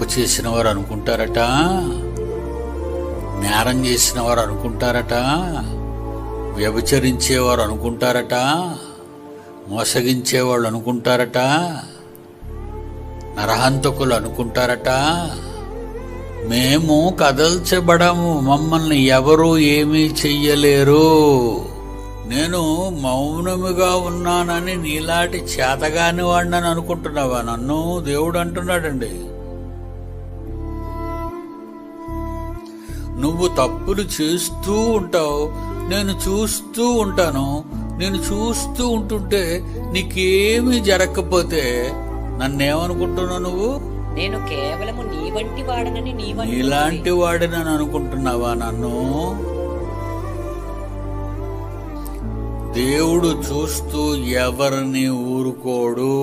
తప్పు చేసిన వారు అనుకుంటారట, నేరం చేసిన వారు అనుకుంటారట, వ్యభిచరించేవారు అనుకుంటారట, మోసగించేవాళ్ళు అనుకుంటారట, నరహంతకులు అనుకుంటారట, మేము కదల్చబడము, మమ్మల్ని ఎవరూ ఏమీ చెయ్యలేరు. నేను మౌనముగా ఉన్నానని నీలాంటి చేతగాని వాడినని అనుకుంటున్నావా నన్ను? దేవుడు అంటున్నాడండి, నువ్వు తప్పులు చేస్తూ ఉంటావు, నేను చూస్తూ ఉంటాను. నేను చూస్తూ ఉంటుంటే నీకేమీ జరగకపోతే నన్నేమనుకుంటున్నావు నువ్వు? నేను కేవలము నీ వంటి వాడనని నీలాంటి వాడినని అనుకుంటున్నావా నన్ను? దేవుడు చూస్తూ ఎవరిని ఊరుకోడు.